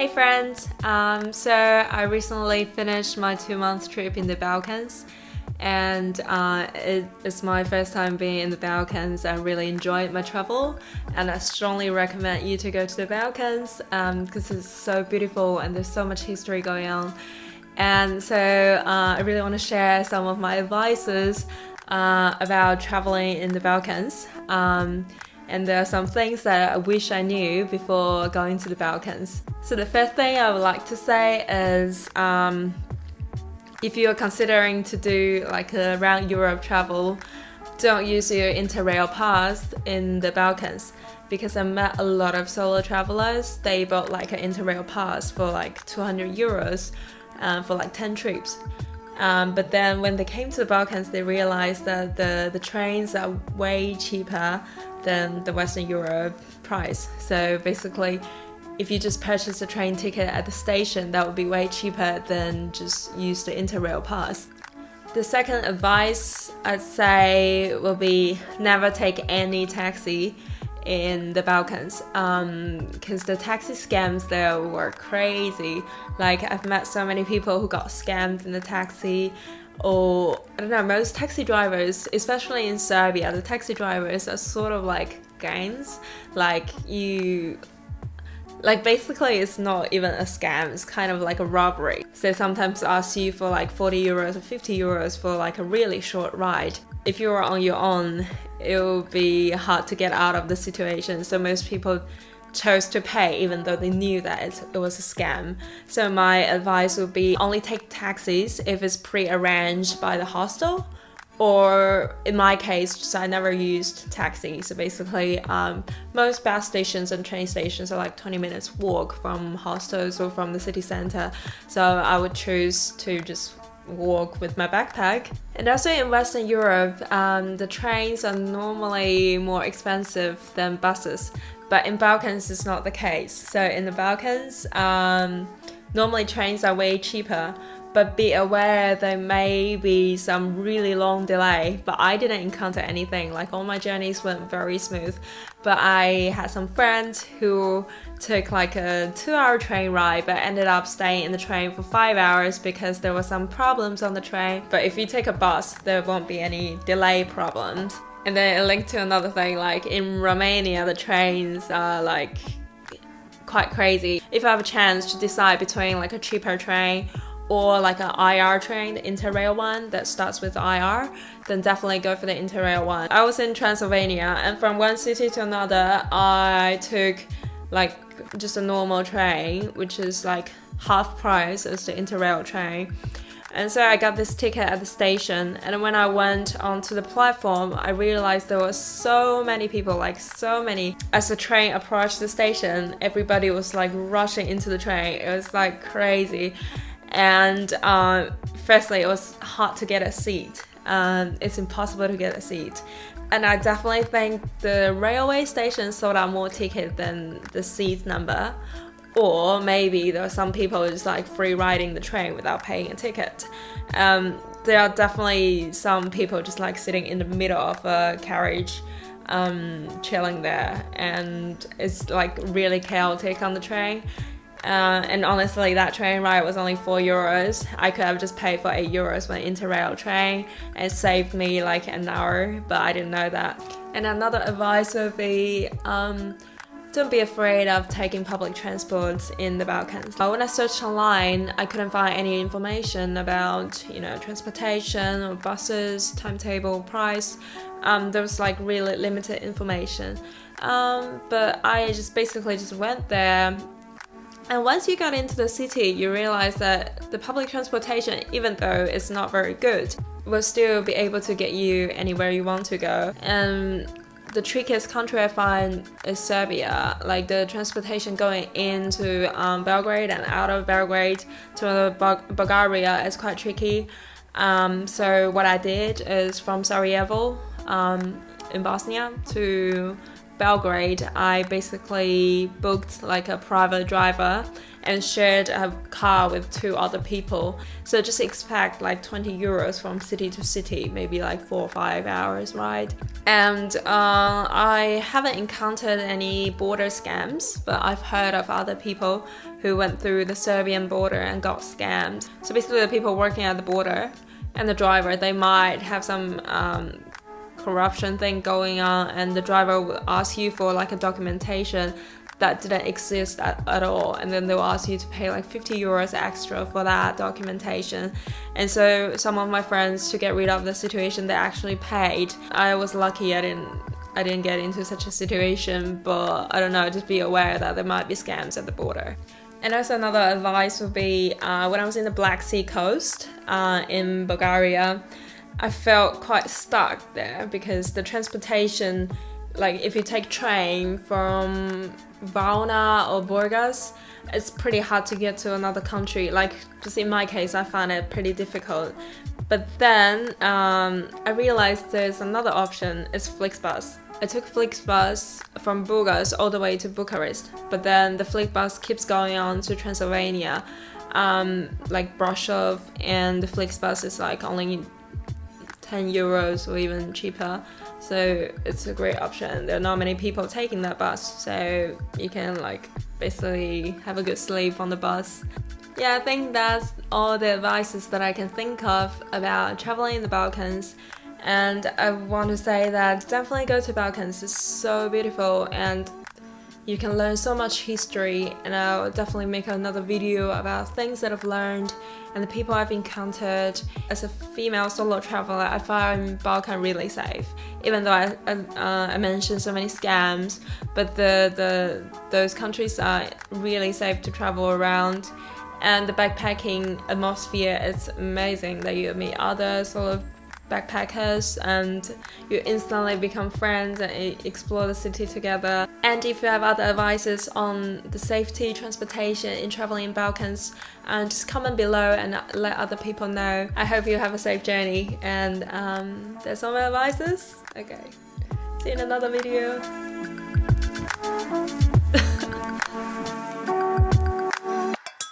Hey friends! So I recently finished my 2-month trip in the Balkans, and it's my first time being in the Balkans. I really enjoyed my travel, and I strongly recommend you to go to the Balkans because it's so beautiful and there's so much history going on. And so I really want to share some of my advices about traveling in the Balkans. And there are some things that I wish I knew before going to the Balkans. So the first thing I would like to say is if you're considering to do like a round Europe travel, don't use your Interrail Pass in the Balkans, because I met a lot of solo travelers. They bought like an Interrail Pass for like 200 euros for like 10 trips. But then when they came to the Balkans, they realized that the trains are way cheaper than the Western Europe price. So basically, if you just purchase a train ticket at the station, that would be way cheaper than just use the Interrail Pass. The second advice I'd say will be never take any taxi in the Balkans, because the taxi scams there were crazy. Like, I've met so many people who got scammed in the taxi, or I don't know, most taxi drivers, especially in Serbia, the taxi drivers are sort of like gangs. Basically it's not even a scam, it's kind of like a robbery. So sometimes ask you for like 40 euros or 50 euros for like a really short ride. If you were on your own, it would be hard to get out of the situation. So most people chose to pay even though they knew that it was a scam. So my advice would be only take taxis if it's pre-arranged by the hostel, or in my case, just I never used taxi. So basically most bus stations and train stations are like 20 minutes walk from hostels or from the city center. So I would choose to just walk with my backpack. And also in Western Europe, the trains are normally more expensive than buses, but in Balkans it's not the case. So in the Balkans, normally trains are way cheaper, but be aware there may be some really long delay. But I didn't encounter anything, like all my journeys went very smooth. But I had some friends who took like a 2-hour train ride but ended up staying in the train for 5 hours because there were some problems on the train. But if you take a bus, there won't be any delay problems. And then a link to another thing, like in Romania, the trains are like quite crazy. If I have a chance to decide between like a cheaper train or like an IR train, the Interrail one that starts with IR, then definitely go for the Interrail one. I was in Transylvania, and from one city to another, I took like just a normal train, which is like half price as the Interrail train. And so I got this ticket at the station, and when I went onto the platform, I realized there were so many people, like so many. As the train approached the station, everybody was like rushing into the train. It was like crazy. And firstly, it was hard to get a seat. It's impossible to get a seat. And I definitely think the railway station sold out more tickets than the seat number. Or maybe there are some people just like free riding the train without paying a ticket. There are definitely some people just like sitting in the middle of a carriage, chilling there. And it's like really chaotic on the train. And honestly, that train ride was only 4 euros. I could have just paid for 8 euros for an Interrail train. It saved me like an hour, but I didn't know that. And another advice would be, don't be afraid of taking public transport in the Balkans. When I searched online, I couldn't find any information about, transportation or buses, timetable, price. There was like really limited information. But I just basically went there. And once you got into the city, you realize that the public transportation, even though it's not very good, will still be able to get you anywhere you want to go. And the trickiest country I find is Serbia. Like the transportation going into Belgrade and out of Belgrade to Bulgaria is quite tricky. So what I did is from Sarajevo, in Bosnia to Belgrade, I basically booked like a private driver and shared a car with 2 other people. So just expect like 20 euros from city to city, maybe like 4 or 5 hours ride. And I haven't encountered any border scams, but I've heard of other people who went through the Serbian border and got scammed. So basically the people working at the border and the driver, they might have some corruption thing going on, and the driver will ask you for like a documentation that didn't exist at all, and then they'll ask you to pay like 50 euros extra for that documentation. And so some of my friends, to get rid of the situation, they actually paid. I was lucky I didn't get into such a situation, but I don't know, just be aware that there might be scams at the border. And also another advice would be when I was in the Black Sea coast in Bulgaria, I felt quite stuck there because the transportation, like if you take train from Varna or Burgas, it's pretty hard to get to another country. Like just in my case, I found it pretty difficult. But then I realized there's another option, it's Flixbus. I took Flixbus from Burgas all the way to Bucharest, but then the Flixbus keeps going on to Transylvania, like Brasov, and the Flixbus is like only 10 euros or even cheaper, so it's a great option. There are not many people taking that bus, so you can like basically have a good sleep on the bus. Yeah, I think that's all the advices that I can think of about traveling in the Balkans. And I want to say that definitely go to Balkans, it's so beautiful and you can learn so much history, and I'll definitely make another video about things that I've learned and the people I've encountered. As a female solo traveler, I find Balkan really safe, even though I mentioned so many scams, but those countries are really safe to travel around. And the backpacking atmosphere is amazing, that you meet other sort of backpackers and you instantly become friends and explore the city together. And if you have other advices on the safety, transportation in traveling in Balkans, just comment below and let other people know. I hope you have a safe journey, and that's all my advices. Okay, see you in another video.